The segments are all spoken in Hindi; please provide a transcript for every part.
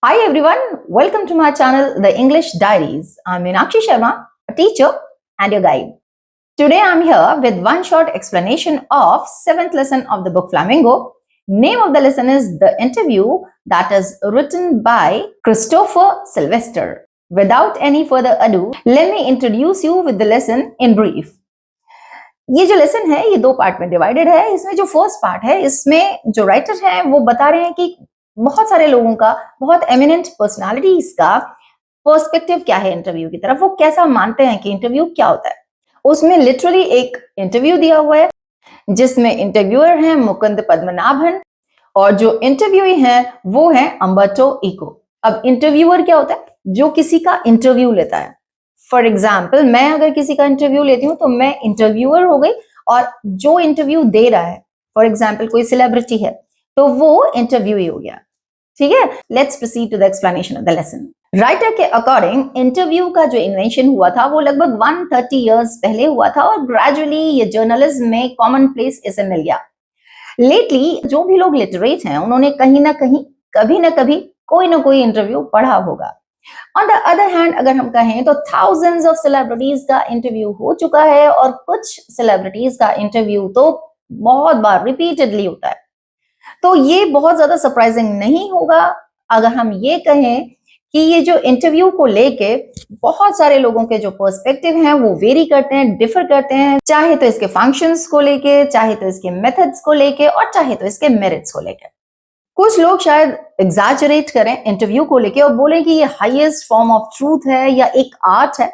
Hi everyone, welcome to my channel, The English Diaries. I'm Meenakshi Sharma, a teacher and your guide. Today I'm here with one short explanation of 7th lesson of the book Flamingo. Name of the lesson is The Interview, that is written by Christopher Sylvester. Without any further ado, let me introduce you with the lesson in brief. ये जो लेसन है ये दो पार्ट में डिवाइडेड है। इसमें जो फर्स्ट पार्ट है इसमें जो राइटर है वो बता रहे हैं कि बहुत सारे लोगों का, बहुत एमिनेंट पर्सनालिटीज का पर्सपेक्टिव क्या है इंटरव्यू की तरफ, वो कैसा मानते हैं कि इंटरव्यू क्या होता है। उसमें लिटरली एक इंटरव्यू दिया हुआ है जिसमें इंटरव्यूअर हैं मुकुंद पद्मनाभन और जो इंटरव्यूई हैं वो है अम्बर्टो इको। अब इंटरव्यूअर क्या होता है? जो किसी का इंटरव्यू लेता है। फॉर एग्जाम्पल, मैं अगर किसी का इंटरव्यू लेती हूँ तो मैं इंटरव्यूअर हो गई और जो इंटरव्यू दे रहा है, फॉर एग्जाम्पल कोई सेलिब्रिटी है तो वो इंटरव्यूई हो गया। ठीक है, let's proceed to the explanation of the lesson. Writer के अकॉर्डिंग इंटरव्यू का जो इन्वेंशन हुआ था वो लगभग 130 इयर्स पहले हुआ था और ग्रेजुअली ये जर्नलिज्म में कॉमन प्लेस इसे मिल गया। लेटली जो भी लोग लिटरेट हैं उन्होंने कहीं ना कहीं, कभी ना कभी कोई ना कोई इंटरव्यू पढ़ा होगा। ऑन द अदर हैंड अगर हम कहें तो थाउजेंड्स ऑफ सेलिब्रिटीज का इंटरव्यू हो चुका है और कुछ सेलिब्रिटीज का इंटरव्यू तो बहुत बार रिपीटेडली होता है। तो ये बहुत ज्यादा सरप्राइजिंग नहीं होगा अगर हम ये कहें कि ये जो इंटरव्यू को लेके बहुत सारे लोगों के जो पर्सपेक्टिव हैं वो वेरी करते हैं, डिफर करते हैं, चाहे तो इसके फंक्शंस को लेके, चाहे तो इसके मेथड्स को लेके और चाहे तो इसके मेरिट्स को लेके। कुछ लोग शायद एग्जैजरेट करें इंटरव्यू को लेके और बोले कि ये हाईएस्ट फॉर्म ऑफ ट्रूथ है या एक आर्ट है।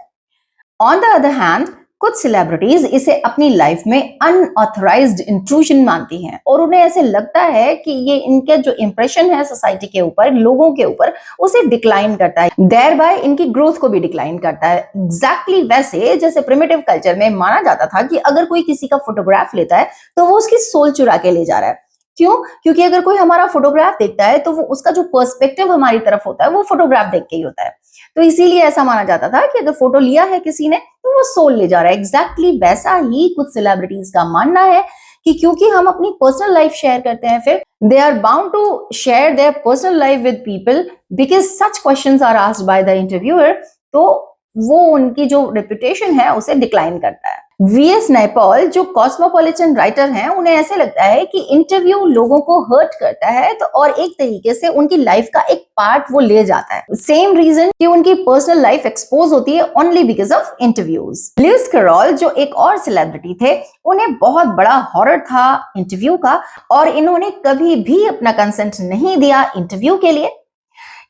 ऑन द अदर हैंड कुछ सेलिब्रिटीज इसे अपनी लाइफ में अनऑथराइज्ड इंट्रूजन मानती हैं और उन्हें ऐसे लगता है कि ये इनके जो इंप्रेशन है सोसाइटी के ऊपर, लोगों के ऊपर, उसे डिक्लाइन करता है, देयर बाय इनकी ग्रोथ को भी डिक्लाइन करता है। एग्जैक्टली वैसे जैसे प्रिमिटिव कल्चर में माना जाता था कि अगर कोई किसी का फोटोग्राफ लेता है तो वो उसकी सोल चुरा के ले जा रहा है। क्यों? क्योंकि अगर कोई हमारा फोटोग्राफ देखता है तो वो उसका जो पर्सपेक्टिव हमारी तरफ होता है वो फोटोग्राफ देख के ही होता है। तो इसीलिए ऐसा माना जाता था कि अगर फोटो लिया है किसी ने तो वो सोल ले जा रहा है। एग्जैक्टली वैसा ही कुछ सेलिब्रिटीज का मानना है कि क्योंकि हम अपनी पर्सनल लाइफ शेयर करते हैं, फिर they are bound to share their personal life with people because such questions are asked by the interviewer, तो वो उनकी जो रेपुटेशन है उसे डिक्लाइन करता है। वीएस नायपॉल जो कॉस्मोपॉलिटन राइटर हैं, उन्हें ऐसे लगता है कि इंटरव्यू लोगों को हर्ट करता है तो और एक तरीके से उनकी लाइफ का एक पार्ट वो ले जाता है। सेम रीजन कि उनकी पर्सनल लाइफ एक्सपोज होती है only because of interviews. Lewis Carroll जो एक और सेलिब्रिटी थे, उन्हें बहुत बड़ा हॉरर था इंटरव्यू का और इन्होंने कभी भी अपना कंसेंट नहीं दिया इंटरव्यू के लिए।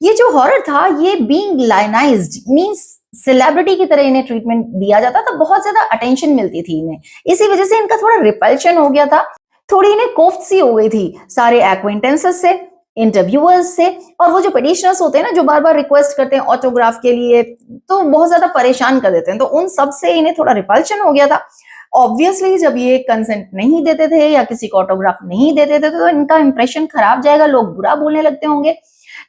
ये जो हॉरर था ये बीइंग लायनाइज्ड मींस सेलिब्रिटी की तरह इन्हें ट्रीटमेंट दिया जाता था, बहुत ज्यादा अटेंशन मिलती थी इन्हें, इसी वजह से इनका थोड़ा रिपल्शन हो गया था, थोड़ी इन्हें कोफ्त सी हो गई थी सारे एक्वेंटेंसेस से, इंटरव्यूअर्स से, और वो जो पेटिशनर्स होते हैं ना जो बार बार रिक्वेस्ट करते हैं ऑटोग्राफ के लिए, तो बहुत ज्यादा परेशान कर देते हैं, तो उन सब से इन्हें थोड़ा रिपल्शन हो गया था। ऑब्वियसली जब ये कंसेंट नहीं देते थे या किसी को ऑटोग्राफ नहीं देते थे तो इनका इंप्रेशन खराब जाएगा, लोग बुरा बोलने लगते होंगे।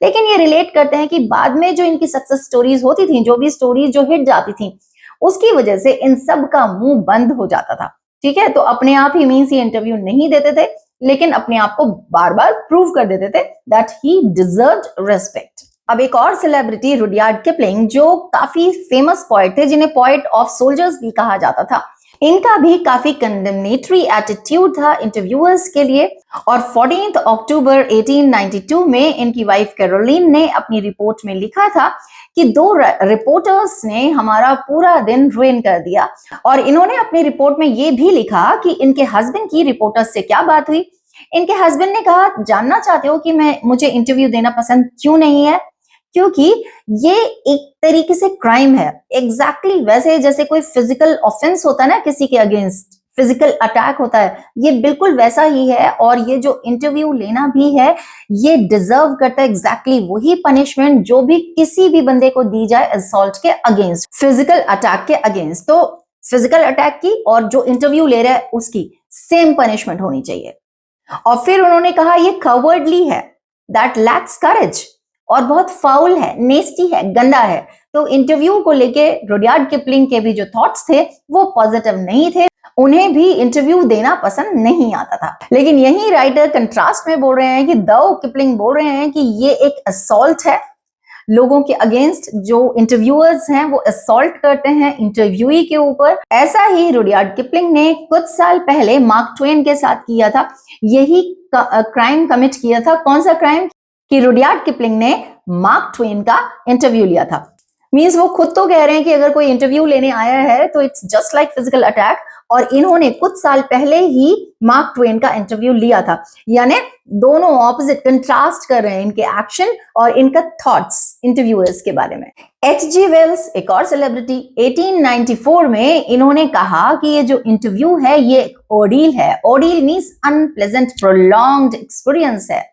लेकिन ये रिलेट करते हैं कि बाद में जो इनकी सक्सेस स्टोरीज होती थी, जो भी स्टोरीज जो हिट जाती थी, उसकी वजह से इन सब का मुंह बंद हो जाता था। ठीक है, तो अपने आप ही मींस ये इंटरव्यू नहीं देते थे लेकिन अपने आप को बार बार प्रूव कर देते थे दैट ही डिजर्व्ड रिस्पेक्ट। अब एक और सेलिब्रिटी रुडयार्ड किपलिंग जो काफी फेमस पोएट थे, जिन्हें पोएट ऑफ सोल्जर्स भी कहा जाता था, इनका भी काफी कंडेमनेटरी एटीट्यूड था इंटरव्यूअर्स के लिए और 14 अक्टूबर 1892 में इनकी वाइफ कैरोलिन ने अपनी रिपोर्ट में लिखा था कि दो रिपोर्टर्स ने हमारा पूरा दिन रुइन कर दिया, और इन्होंने अपनी रिपोर्ट में ये भी लिखा कि इनके हस्बैंड की रिपोर्टर्स से क्या बात हुई। इनके हस्बैंड ने कहा, जानना चाहते हो कि मुझे इंटरव्यू देना पसंद क्यों नहीं है? क्योंकि ये एक तरीके से क्राइम है, एग्जैक्टली वैसे जैसे कोई फिजिकल ऑफेंस होता है ना किसी के अगेंस्ट, फिजिकल अटैक होता है, ये बिल्कुल वैसा ही है। और ये जो इंटरव्यू लेना भी है ये डिजर्व करता है एग्जैक्टली वही पनिशमेंट जो भी किसी भी बंदे को दी जाए असॉल्ट के अगेंस्ट, फिजिकल अटैक के अगेंस्ट। तो फिजिकल अटैक की और जो इंटरव्यू ले रहा है उसकी सेम पनिशमेंट होनी चाहिए। और फिर उन्होंने कहा ये कवर्डली है, दैट लैक्स करेज, और बहुत फाउल है, नेस्टी है, गंदा है। तो इंटरव्यू को लेके रुडयार्ड किपलिंग के भी जो थॉट्स थे वो पॉजिटिव नहीं थे, उन्हें भी इंटरव्यू देना पसंद नहीं आता था। लेकिन यही राइटर कंट्रास्ट में बोल रहे हैं कि दो किपलिंग बोल रहे हैं कि ये एक असॉल्ट है, लोगों के अगेंस्ट जो इंटरव्यूअर्स हैं वो असॉल्ट करते हैं इंटरव्यूई के ऊपर। ऐसा ही रुडयार्ड किपलिंग ने कुछ साल पहले मार्क ट्वेन के साथ किया था, यही क्राइम कमिट किया था। कौन सा क्राइम? कि रुडयार्ड किपलिंग ने मार्क ट्वेन का इंटरव्यू लिया था। मींस वो खुद तो कह रहे हैं कि अगर कोई इंटरव्यू लेने आया है तो it's just like physical attack, और इन्होंने कुछ साल पहले ही मार्क ट्वेन का इंटरव्यू लिया था। यानी दोनों ऑपोजिट कंट्रास्ट कर रहे हैं इनके एक्शन और इनका थॉट्स इंटरव्यूअर्स के बारे में। H.G. वेल्स, एक और सेलिब्रिटी, 1894 में इन्होंने कहा कि ये जो इंटरव्यू है ये ऑर्डील है। ऑर्डील मींस अनप्लेजेंट प्रोलॉन्ग्ड एक्सपीरियंस है,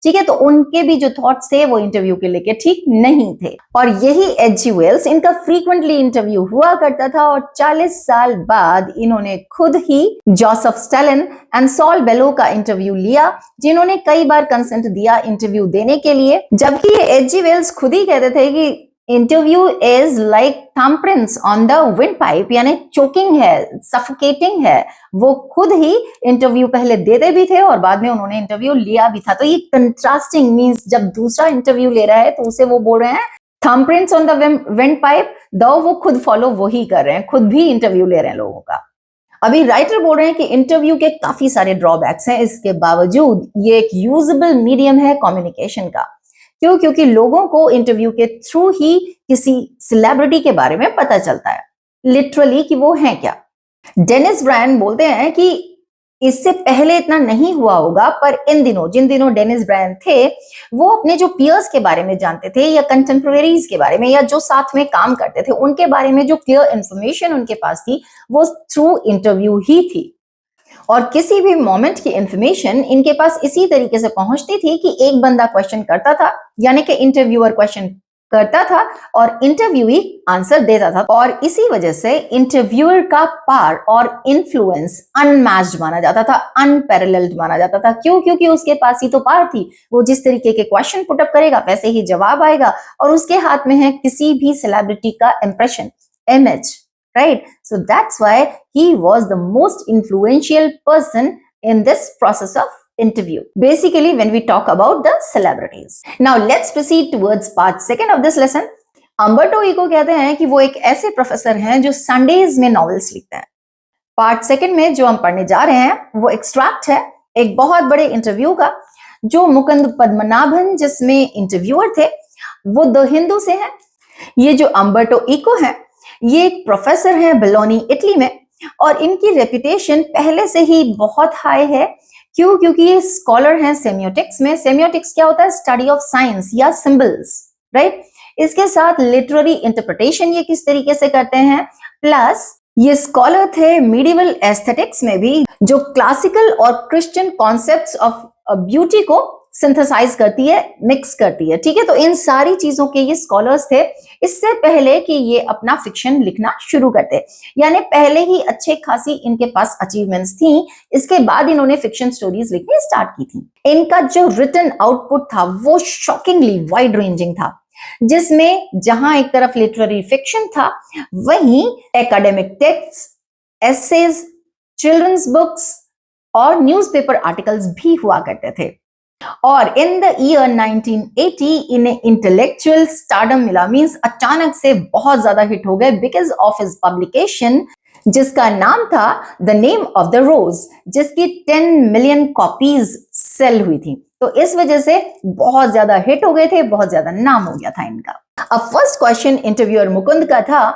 ठीक है। तो उनके भी जो थॉट्स थे वो इंटरव्यू के लेके ठीक नहीं थे। और यही H.G. वेल्स, इनका फ्रीक्वेंटली इंटरव्यू हुआ करता था, और 40 साल बाद इन्होंने खुद ही जोसेफ स्टालिन एंड सॉल बेलो का इंटरव्यू लिया, जिन्होंने कई बार कंसेंट दिया इंटरव्यू देने के लिए। जबकि ये H.G. वेल्स खुद ही कहते थे कि interview is like thumbprints on the windpipe, यानी चोकिंग है, सफोकेटिंग है। वो खुद ही इंटरव्यू पहले देते भी थे और बाद में उन्होंने इंटरव्यू लिया भी था। तो ये कंट्रास्टिंग मींस जब दूसरा इंटरव्यू ले रहा है तो उसे वो बोल रहे हैं थंबप्रिंट्स ऑन द विंड पाइप, दो वो खुद फॉलो वही कर रहे हैं, खुद भी इंटरव्यू ले रहे हैं लोगों का। अभी राइटर बोल रहे हैं कि इंटरव्यू के काफी सारे ड्रॉबैक्स हैं, इसके बावजूद ये एक यूजेबल मीडियम है कम्युनिकेशन का। क्यों? क्योंकि लोगों को इंटरव्यू के थ्रू ही किसी सेलिब्रिटी के बारे में पता चलता है लिटरली कि वो है क्या। डेनिस ब्रायन बोलते हैं कि इससे पहले इतना नहीं हुआ होगा, पर इन दिनों, जिन दिनों डेनिस ब्रायन थे, वो अपने जो पियर्स के बारे में जानते थे या कंटेम्परेरीज के बारे में या जो साथ में काम करते थे उनके बारे में जो क्लियर इंफॉर्मेशन उनके पास थी वो थ्रू इंटरव्यू ही थी। और किसी भी मोमेंट की इंफॉर्मेशन इनके पास इसी तरीके से पहुंचती थी कि एक बंदा क्वेश्चन करता था, यानी कि इंटरव्यूअर क्वेश्चन करता था और इंटरव्यूई आंसर देता था, और इसी वजह से इंटरव्यूअर का पार और इन्फ्लुएंस अनमैच्ड माना जाता था, अनपैरेलल्ड माना जाता था। क्यों? क्योंकि उसके पास ही तो पार थी, वो जिस तरीके के क्वेश्चन पुट अप करेगा वैसे ही जवाब आएगा, और उसके हाथ में है किसी भी सेलिब्रिटी का impression, image, right? So that's why he was the most influential person in this process of interview. Basically, when we talk about the celebrities. Now let's proceed towards part 2 of this lesson. Umberto Eco कहते हैं कि वो एक ऐसे प्रोफेसर हैं जो संडेज में नॉवेल्स लिखते हैं। पार्ट 2 में जो हम पढ़ने जा रहे हैं वो एक्सट्रैक्ट है एक बहुत बड़े इंटरव्यू का, जो मुकुंद पद्मनाभन जिसमें इंटरव्यूअर थे वो द हिंदू से हैं। ये जो अम्बर्टो इको है ये एक प्रोफेसर है बेलोनी, इटली में, और इनकी रेपुटेशन पहले से ही बहुत हाई है। क्यों? क्योंकि ये स्कॉलर हैं सेमियोटिक्स में। सेमियोटिक्स क्या होता है? स्टडी ऑफ साइंस या सिंबल्स, राइट? इसके साथ लिटरेरी इंटरप्रिटेशन ये किस तरीके से करते हैं, प्लस ये स्कॉलर थे मिडिवल एस्थेटिक्स में भी, जो क्लासिकल और क्रिश्चियन कॉन्सेप्ट्स ऑफ ब्यूटी को सिंथेसाइज करती है, मिक्स करती है, ठीक है। तो इन सारी चीजों के ये स्कॉलर्स थे इससे पहले कि ये अपना फिक्शन लिखना शुरू करते, यानी पहले ही अच्छे खासी इनके पास अचीवमेंट्स थी। इसके बाद इन्होंने फिक्शन स्टोरीज लिखनी स्टार्ट की थी। इनका जो रिटन आउटपुट था वो शॉकिंगली वाइड रेंजिंग था, जिसमें जहां एक तरफ लिटरेरी फिक्शन था, वहीं academic text, essays, children's books और न्यूज़पेपर आर्टिकल्स भी हुआ करते थे। और इन द ईयर 1980 इन्हें इंटेलेक्चुअल स्टारडम मिला, मींस अचानक से बहुत ज्यादा हिट हो गए बिकॉज ऑफ हिज पब्लिकेशन जिसका नाम था द नेम ऑफ द रोज, जिसकी 10 मिलियन कॉपीज सेल हुई थी। तो इस वजह से बहुत ज्यादा हिट हो गए थे, बहुत ज्यादा नाम हो गया था इनका। अब फर्स्ट क्वेश्चन इंटरव्यूअर मुकुंद का था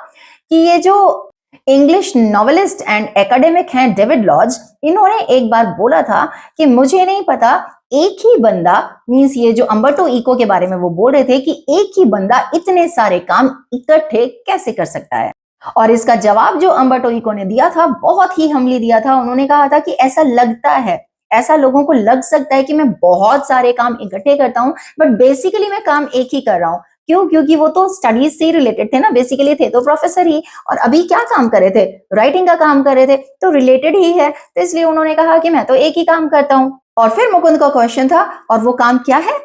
कि ये जो इंग्लिश नॉवेलिस्ट एंड एकेडमिक हैं डेविड लॉज, इन्होंने एक बार बोला था कि मुझे नहीं पता एक ही बंदा, मींस ये जो अम्बर्टो इको के बारे में वो बोल रहे थे कि एक ही बंदा इतने सारे काम इकट्ठे कैसे कर सकता है। और इसका जवाब जो अम्बर्टो इको ने दिया था बहुत ही हमली दिया था। उन्होंने कहा था कि ऐसा लगता है, ऐसा लोगों को लग सकता है कि मैं बहुत सारे काम इकट्ठे करता हूं, बट बेसिकली मैं काम एक ही कर रहा हूं। क्यों? क्योंकि वो तो स्टडीज से रिलेटेड थे ना, बेसिकली थे तो प्रोफेसर ही, और अभी क्या काम कर रहे थे? राइटिंग का काम कर रहे थे, तो रिलेटेड ही है। तो इसलिए उन्होंने कहा कि मैं तो एक ही काम करता हूं। और फिर मुकुंद का क्वेश्चन था, और वो काम क्या है?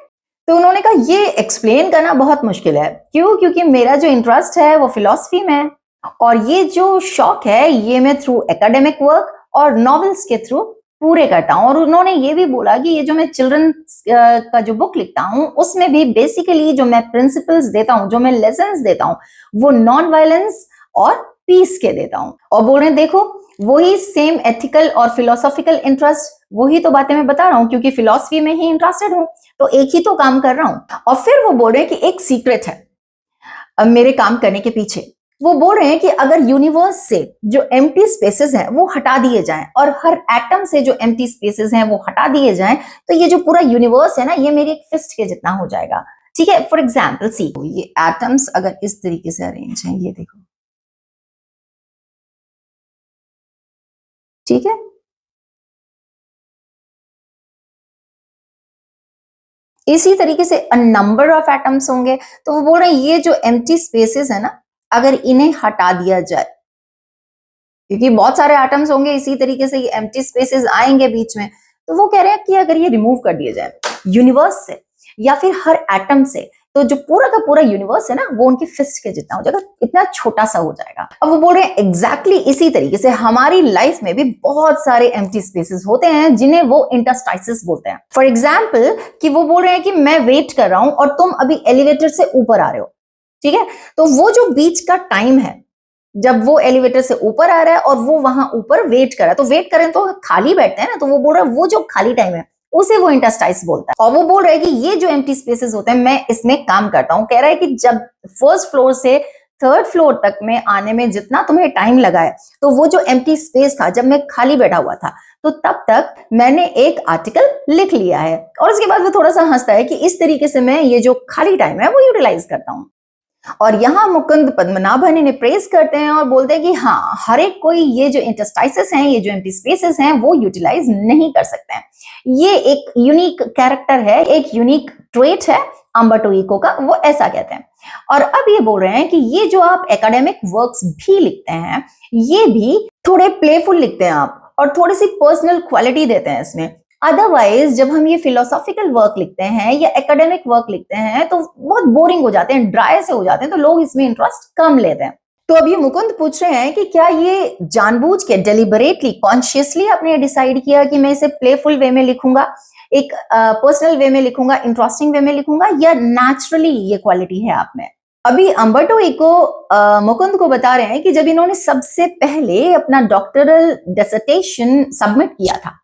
तो उन्होंने कहा ये एक्सप्लेन करना बहुत मुश्किल है। क्यों? क्योंकि मेरा जो इंटरेस्ट है वो फिलॉसफी में है, और ये जो शौक है ये मैं थ्रू एकेडमिक वर्क और नॉवेल्स के थ्रू पूरे करता हूँ। और उन्होंने ये भी बोला कि ये जो मैं चिल्ड्रन का जो बुक लिखता हूँ उसमें भी बेसिकली जो मैं प्रिंसिपल्स देता हूँ, जो मैं लेसन्स देता हूँ, वो नॉन वायलेंस और पीस के देता हूँ। और बोल रहे हैं देखो वही सेम एथिकल और फिलोसॉफिकल इंटरेस्ट, वही तो बातें मैं बता रहा हूँ, क्योंकि फिलॉसफी में ही इंटरेस्टेड हूँ तो एक ही तो काम कर रहा हूँ। और फिर वो बोल रहे हैं कि एक सीक्रेट है मेरे काम करने के पीछे। वो बोल रहे हैं कि अगर यूनिवर्स से जो एम्प्टी स्पेसेस हैं वो हटा दिए जाएं और हर एटम से जो एम्प्टी स्पेसेस हैं वो हटा दिए जाएं तो ये जो पूरा यूनिवर्स है ना, ये मेरी एक फिस्ट के जितना हो जाएगा। ठीक है, फॉर एग्जाम्पल सी ये एटम्स अगर इस तरीके से अरेंज हैं, ये देखो, ठीक है, इसी तरीके से अ नंबर ऑफ एटम्स होंगे। तो वो बोल रहे हैं ये जो एम्प्टी स्पेसेस है ना, अगर इन्हें हटा दिया जाए, क्योंकि बहुत सारे एटम्स होंगे इसी तरीके से ये एम्प्टी स्पेसेस आएंगे बीच में, तो वो कह रहे हैं कि अगर ये रिमूव कर दिया जाए यूनिवर्स से या फिर हर एटम से, तो जो पूरा का पूरा यूनिवर्स है ना वो उनकी फिस्ट के जितना हो जाएगा, इतना छोटा सा हो जाएगा। अब वो बोल रहे हैं एग्जैक्टली इसी तरीके से हमारी लाइफ में भी बहुत सारे एम्प्टी स्पेसेस होते हैं जिन्हें वो इंटरस्टाइसेस बोलते हैं। फॉर एग्जाम्पल कि वो बोल रहे हैं कि मैं वेट कर रहा हूं और तुम अभी एलिवेटर से ऊपर आ रहे हो, ठीक है, तो वो जो बीच का टाइम है जब वो एलिवेटर से ऊपर आ रहा है और वो वहां ऊपर वेट कर रहा है, तो वेट करें तो खाली बैठते हैं ना, तो वो बोल रहा है वो जो खाली टाइम है उसे वो इंटरस्टाइस बोलता है। और वो बोल रहा है कि ये जो एम्प्टी स्पेसेस होते हैं मैं इसमें काम करता हूं। कह रहा है कि जब फर्स्ट फ्लोर से थर्ड फ्लोर तक में आने में जितना तुम्हें टाइम लगा है, तो वो जो एम्प्टी स्पेस था जब मैं खाली बैठा हुआ था, तो तब तक मैंने एक आर्टिकल लिख लिया है। और उसके बाद वो थोड़ा सा हंसता है कि इस तरीके से मैं ये जो खाली टाइम है वो यूटिलाइज करता हूँ। और यहाँ मुकुंद पद्मनाभन इन्हें प्रेज करते हैं और बोलते हैं कि हाँ, हर एक कोई ये जो इंटरस्टाइसेस हैं, ये जो एम्प्टी स्पेसेस हैं, वो यूटिलाइज नहीं कर सकते हैं। ये एक यूनिक कैरेक्टर है, एक यूनिक ट्रेट है अम्बर्टो इको का, वो ऐसा कहते हैं। और अब ये बोल रहे हैं कि ये जो आप एकेडमिक वर्क्स भी लिखते हैं, ये भी थोड़े प्लेफुल लिखते हैं आप, और थोड़ी सी पर्सनल क्वालिटी देते हैं इसमें। अदरवाइज जब हम ये फिलोसॉफिकल वर्क लिखते हैं या एकेडमिक वर्क लिखते हैं तो बहुत बोरिंग हो जाते हैं, ड्राई से हो जाते हैं, तो लोग इसमें इंटरेस्ट कम लेते हैं। तो अभी मुकुंद पूछ रहे हैं कि क्या ये जानबूझ के डेलिबरेटली कॉन्शियसली आपने डिसाइड किया कि मैं इसे प्लेफुल वे में लिखूंगा, एक पर्सनल वे में लिखूंगा, इंटरेस्टिंग वे में लिखूंगा, या नेचुरली ये क्वालिटी है आप में? अभी अम्बर्टो इको मुकुंद को बता रहे हैं कि जब इन्होंने सबसे पहले अपना डॉक्टरल डिसर्टेशन सबमिट किया था,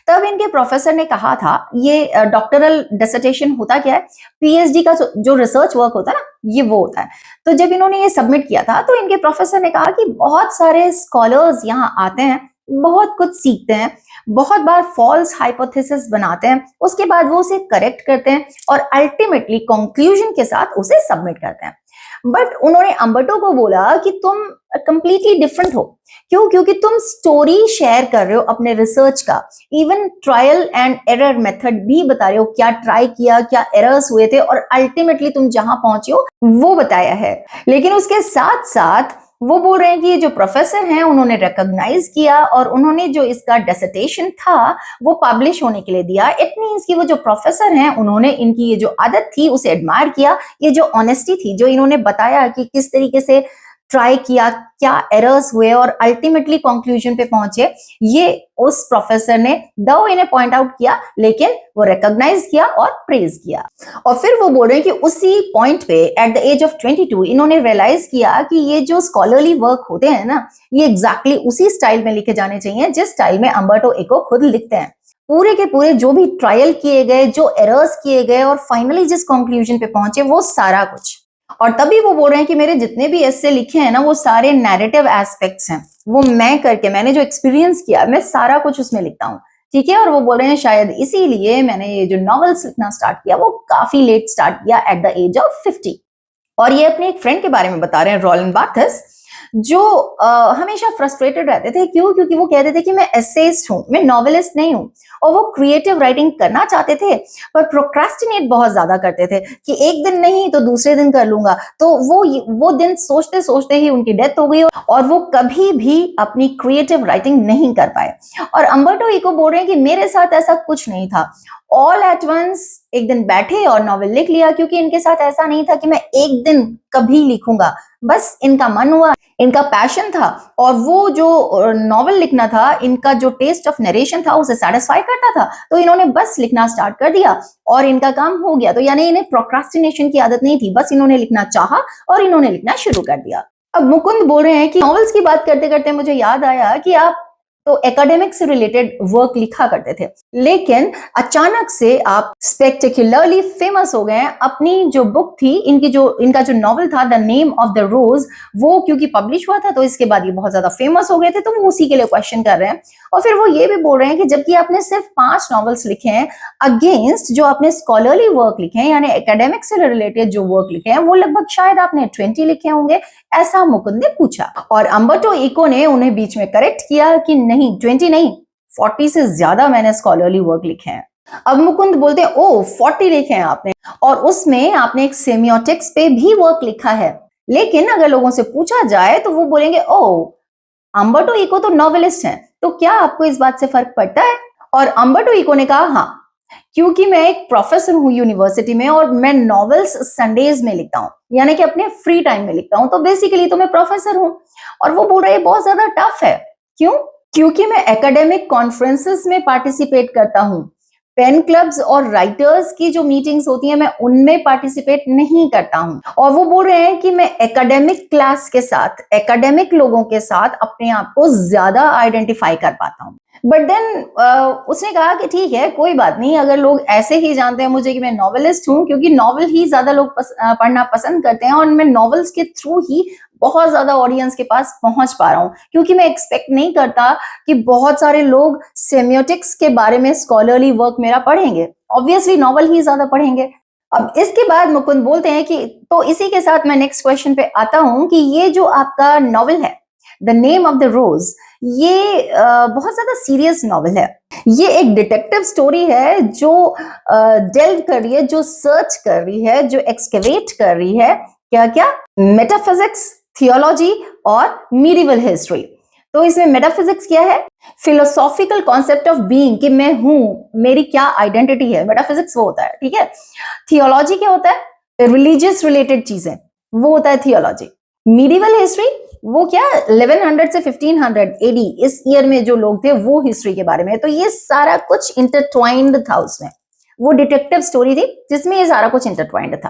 तब इनके प्रोफेसर ने कहा था, ये डॉक्टरल डिसर्टेशन होता क्या है, पीएचडी का जो रिसर्च वर्क होता है ना, ये वो होता है। तो जब इन्होंने ये सबमिट किया था तो इनके प्रोफेसर ने कहा कि बहुत सारे स्कॉलर्स यहाँ आते हैं, बहुत कुछ सीखते हैं, बहुत बार फॉल्स हाइपोथेसिस बनाते हैं, उसके बाद वो उसे करेक्ट करते हैं और अल्टीमेटली कंक्लूजन के साथ उसे सबमिट करते हैं। बट उन्होंने अम्बर्टो को बोला कि तुम कंप्लीटली डिफरेंट हो। क्यों? क्योंकि तुम स्टोरी शेयर कर रहे हो अपने रिसर्च का, even trial and error method भी बता रहे हो, क्या ट्राई किया, क्या एरर्स हुए थे, और अल्टीमेटली तुम जहां पहुंचे हो वो बताया है। लेकिन उसके साथ साथ वो बोल रहे हैं कि ये जो प्रोफेसर हैं उन्होंने रिकॉग्नाइज किया और उन्होंने जो इसका डिसर्टेशन था वो पब्लिश होने के लिए दिया। इट मींस कि वो जो प्रोफेसर हैं उन्होंने इनकी ये जो आदत थी उसे एडमायर किया, ये जो ऑनेस्टी थी, जो इन्होंने बताया कि किस तरीके से ट्राई किया, क्या एरर्स हुए और अल्टीमेटली कंक्लूजन पे पहुंचे, ये उस प्रोफेसर ने दो इन्हें पॉइंट आउट किया, लेकिन वो रिकॉग्नाइज किया और प्रेज किया। और फिर वो बोल रहे हैं कि उसी पॉइंट पे एट द एज ऑफ 22 इन्होंने रियलाइज किया कि ये जो स्कॉलरली वर्क होते हैं ना, ये एग्जैक्टली उसी स्टाइल में लिखे जाने चाहिए जिस स्टाइल में अम्बर्टो इको खुद लिखते हैं। पूरे के पूरे जो भी ट्रायल किए गए, जो एरर्स किए गए और फाइनली जिस कंक्लूजन पे पहुंचे, वो सारा कुछ। और तभी वो बोल रहे हैं कि मेरे जितने भी एस्से लिखे हैं ना, वो सारे नैरेटिव एस्पेक्ट्स हैं, वो मैं करके, मैंने जो एक्सपीरियंस किया, मैं सारा कुछ उसमें लिखता हूँ, ठीक है। और वो बोल रहे हैं शायद इसीलिए मैंने ये जो नॉवेल्स लिखना स्टार्ट किया वो काफी लेट स्टार्ट किया, एट द एज ऑफ 50। और ये अपने एक फ्रेंड के बारे में बता रहे हैं, रोलन बार्थस, जो हमेशा फ्रस्ट्रेटेड रहते थे। क्यों? क्योंकि वो कहते थे कि मैं एसेइस्ट हूं, मैं नॉवेलिस्ट नहीं हूं, और वो क्रिएटिव राइटिंग करना चाहते थे पर प्रोक्रास्टिनेट बहुत ज्यादा करते थे कि एक दिन नहीं तो दूसरे दिन कर लूंगा। तो वो दिन सोचते सोचते ही उनकी डेथ हो गई और वो कभी भी अपनी क्रिएटिव राइटिंग नहीं कर पाए। और अम्बर्टो इको बोल रहे हैं कि मेरे साथ ऐसा कुछ नहीं था, ऑल एट वंस एक दिन बैठे और नॉवेल लिख लिया, क्योंकि इनके साथ ऐसा नहीं था कि मैं एक दिन कभी लिखूंगा, बस इनका मन हुआ, इनका पैशन था और वो जो नॉवल लिखना था, इनका जो टेस्ट ऑफ नरेशन था उसे सेटिस्फाई करता था, तो इन्होंने बस लिखना स्टार्ट कर दिया और इनका काम हो गया। तो यानी इन्हें प्रोक्रास्टिनेशन की आदत नहीं थी, बस इन्होंने लिखना चाहा और इन्होंने लिखना शुरू कर दिया। अब मुकुंद बोल रहे हैं कि नॉवेल्स की बात करते करते मुझे याद आया कि आप तो एकेडमिक से रिलेटेड वर्क लिखा करते थे, लेकिन अचानक से आप स्पेक्टेक्युलरली फेमस हो गए हैं। अपनी जो बुक थी, इनका जो नॉवल था द नेम ऑफ द रोज, वो क्योंकि पब्लिश हुआ था तो इसके बाद ये बहुत ज्यादा फेमस हो गए थे, तो वो उसी के लिए क्वेश्चन कर रहे हैं। और फिर वो ये भी बोल रहे हैं कि जबकि आपने सिर्फ 5 नॉवेल्स लिखे हैं अगेंस्ट जो आपने स्कॉलरली वर्क लिखे हैं, यानी एकेडमिक से रिलेटेड जो वर्क लिखे हैं, वो लगभग शायद आपने 20 लिखे होंगे, ऐसा मुकुंद ने पूछा। और अम्बर्टो इको ने उन्हें बीच में करेक्ट किया कि नहीं, 20 नहीं, 40 से ज्यादा मैंने स्कॉलरली वर्क लिखे हैं। अब मुकुंद बोलते हैं, ओ 40 लिखे हैं आपने, और उसमें आपने एक सेमियोटिक्स पे भी वर्क लिखा है। लेकिन अगर लोगों से पूछा जाए तो वो बोलेंगे, ओ अम्बर्टो इको तो नॉवेलिस्ट हैं, तो क्या आपको इस बात से फर्क पड़ता है? और अम्बर्टो इको ने कहा, हाँ, क्योंकि मैं एक प्रोफेसर हूं यूनिवर्सिटी में और मैं नॉवेल्स संडेज में लिखता हूं, यानी कि अपने फ्री टाइम में लिखता हूं, तो बेसिकली तो मैं प्रोफेसर हूं। और वो बोल रहे हैं बहुत ज्यादा टफ है। क्यों? क्योंकि मैं एकेडमिक कॉन्फ्रेंसेस में पार्टिसिपेट करता हूं, पेन क्लब्स और राइटर्स की जो मीटिंग्स होती हैं मैं उनमें पार्टिसिपेट नहीं करता हूं। और वो बोल रहे हैं कि मैं एकेडमिक क्लास के साथ, एकेडमिक लोगों के साथ अपने आप को ज्यादा आइडेंटिफाई कर पाता हूं। बट देन उसने कहा कि ठीक है, कोई बात नहीं, अगर लोग ऐसे ही जानते हैं मुझे कि मैं नॉवेलिस्ट हूं, क्योंकि नॉवेल ही ज्यादा लोग पढ़ना पसंद करते हैं और मैं नॉवेल्स के थ्रू ही बहुत ज्यादा ऑडियंस के पास पहुंच पा रहा हूं, क्योंकि मैं एक्सपेक्ट नहीं करता कि बहुत सारे लोग सेमियोटिक्स के बारे में स्कॉलरली वर्क मेरा पढ़ेंगे, ऑब्वियसली नॉवेल ही ज्यादा पढ़ेंगे। अब इसके बाद मुकुंद बोलते हैं कि तो इसी के साथ मैं नेक्स्ट क्वेश्चन पे आता हूं कि ये जो आपका नॉवेल है द नेम ऑफ द रोज, ये बहुत ज्यादा सीरियस नॉवेल है। ये एक डिटेक्टिव स्टोरी है जो डेल्व कर रही है, जो सर्च कर रही है, जो एक्सकेवेट कर रही है क्या क्या, मेटाफिजिक्स, थियोलॉजी और मीडिवल हिस्ट्री। तो इसमें मेटाफिजिक्स क्या है? फिलोसॉफिकल कॉन्सेप्ट ऑफ बीइंग, कि मैं हूं, मेरी क्या आइडेंटिटी है, मेटाफिजिक्स वो होता है, ठीक है। थियोलॉजी क्या होता है? रिलीजियस रिलेटेड चीजें, वो होता है थियोलॉजी। मीडिवल हिस्ट्री वो क्या, 1100 से 1500 एडी, इस ईयर में जो लोग थे वो हिस्ट्री के बारे में। तो ये सारा कुछ इंटरट्वाइंड था उसमें, वो डिटेक्टिव स्टोरी थी जिसमें ये सारा कुछ इंटरट्वाइंड था,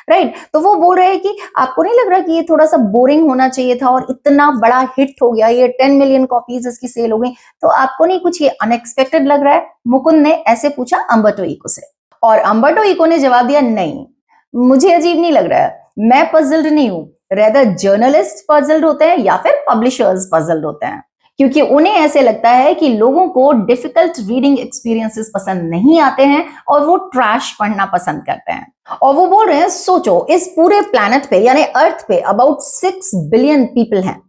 राइट। तो वो बोल रहे हैं कि आपको नहीं लग रहा कि ये थोड़ा सा बोरिंग होना चाहिए था और इतना बड़ा हिट हो गया, ये 10 मिलियन कॉपीज इसकी सेल हो गई, तो आपको नहीं कुछ ये अनएक्सपेक्टेड लग रहा है? मुकुंद ने ऐसे पूछा अम्बर्टो इको से, और अम्बर्टो इको ने जवाब दिया, नहीं, मुझे अजीब नहीं लग रहा है, मैं पजल्ड नहीं हूं, रेदर जर्नलिस्ट पजल्ड होते हैं या फिर पब्लिशर्स पजल्ड होते हैं, क्योंकि उन्हें ऐसे लगता है कि लोगों को डिफिकल्ट रीडिंग एक्सपीरियंसेस पसंद नहीं आते हैं और वो ट्रैश पढ़ना पसंद करते हैं। और वो बोल रहे हैं, सोचो इस पूरे प्लैनेट पे यानी अर्थ पे अबाउट 6 बिलियन पीपल हैं,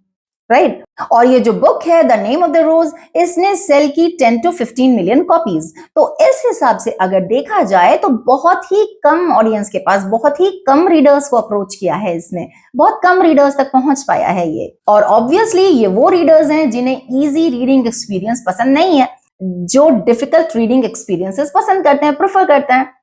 राइट। और ये जो बुक है द नेम ऑफ द रोज, इसने सेल की 10 to 15 मिलियन कॉपीज। तो इस हिसाब से अगर देखा जाए तो बहुत ही कम ऑडियंस के पास, बहुत ही कम रीडर्स को अप्रोच किया है इसने, बहुत कम रीडर्स तक पहुंच पाया है ये। और ऑब्वियसली ये वो रीडर्स हैं जिन्हें इजी रीडिंग एक्सपीरियंस पसंद नहीं है, जो डिफिकल्ट रीडिंग एक्सपीरियंसेस पसंद करते हैं, प्रेफर करते हैं,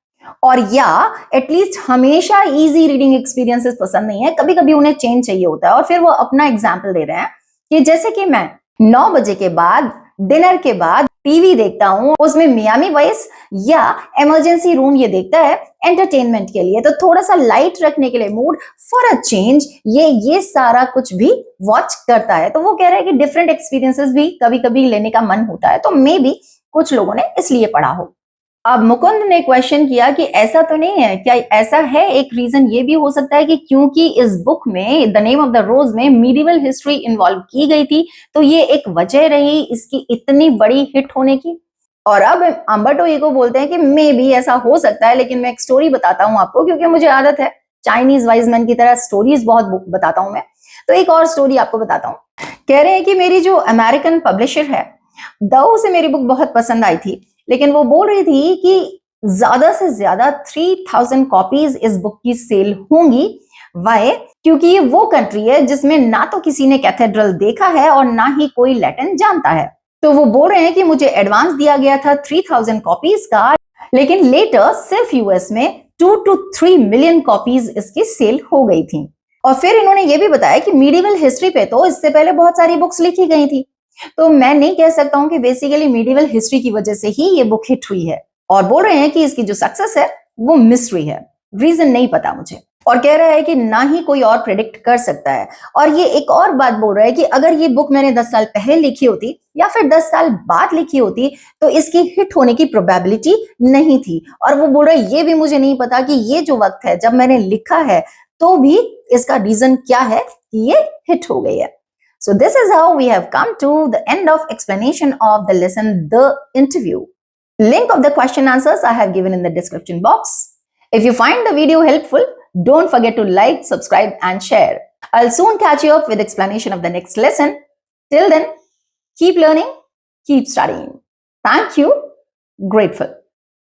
और या एटलीस्ट हमेशा इजी रीडिंग एक्सपीरियंसेस पसंद नहीं है, कभी कभी उन्हें चेंज चाहिए होता है। और फिर वो अपना एग्जाम्पल दे रहे हैं कि जैसे कि मैं 9 बजे के बाद डिनर के बाद टीवी देखता हूं, उसमें मियामी वाइस या इमरजेंसी रूम ये देखता है एंटरटेनमेंट के लिए, तो थोड़ा सा लाइट रखने के लिए, मूड फॉर अ चेंज, ये सारा कुछ भी वॉच करता है। तो वो कह रहे हैं कि डिफरेंट एक्सपीरियंसेस भी कभी कभी लेने का मन होता है, तो मे बी कुछ लोगों ने इसलिए पढ़ा हो। अब मुकुंद ने क्वेश्चन किया कि ऐसा तो नहीं है क्या, ऐसा है एक रीजन ये भी हो सकता है कि क्योंकि इस बुक में द नेम ऑफ द रोज में मीडिवल हिस्ट्री इन्वॉल्व की गई थी, तो ये एक वजह रही इसकी इतनी बड़ी हिट होने की। और अब अम्बर्टो इको बोलते हैं कि मे भी ऐसा हो सकता है, लेकिन मैं एक स्टोरी बताता हूं आपको, क्योंकि मुझे आदत है चाइनीज वाइज मैन की तरह स्टोरीज बहुत बताता हूं मैं। तो एक और स्टोरी आपको बताता हूं। कह रहे हैं कि मेरी जो अमेरिकन पब्लिशर है, दाऊ से मेरी बुक बहुत पसंद आई थी, लेकिन वो बोल रही थी कि ज्यादा से ज्यादा 3000 कॉपीज इस बुक की सेल होंगी। वाई? क्योंकि ये वो कंट्री है जिसमें ना तो किसी ने कैथेड्रल देखा है और ना ही कोई लैटिन जानता है। तो वो बोल रहे हैं कि मुझे एडवांस दिया गया था 3000 कॉपीज का, लेकिन लेटर सिर्फ यूएस में 2 to 3 मिलियन कॉपीज इसकी सेल हो गई थी। और फिर इन्होंने ये भी बताया कि मीडिवल हिस्ट्री पे तो इससे पहले बहुत सारी बुक्स लिखी गई थी, तो मैं नहीं कह सकता हूं कि बेसिकली मीडिवल हिस्ट्री की वजह से ही ये बुक हिट हुई है। और बोल रहे हैं कि इसकी जो सक्सेस है वो मिस्ट्री है, रीजन नहीं पता मुझे। और कह रहा है कि ना ही कोई और प्रेडिक्ट कर सकता है। और ये एक और बात बोल रहा है कि अगर ये बुक मैंने 10 साल पहले लिखी होती या फिर 10 साल बाद लिखी होती तो इसकी हिट होने की प्रोबेबिलिटी नहीं थी। और वो बोल रहा है ये भी मुझे नहीं पता कि ये जो वक्त है जब मैंने लिखा है तो भी इसका रीजन क्या है कि ये हिट हो गई है। So this is how we have come to the end of explanation of the lesson, The Interview. Link of the question answers I have given in the description box. If you find the video helpful, don't forget to like, subscribe and share. I'll soon catch you up with explanation of the next lesson. Till then, keep learning, keep studying. Thank you. Grateful.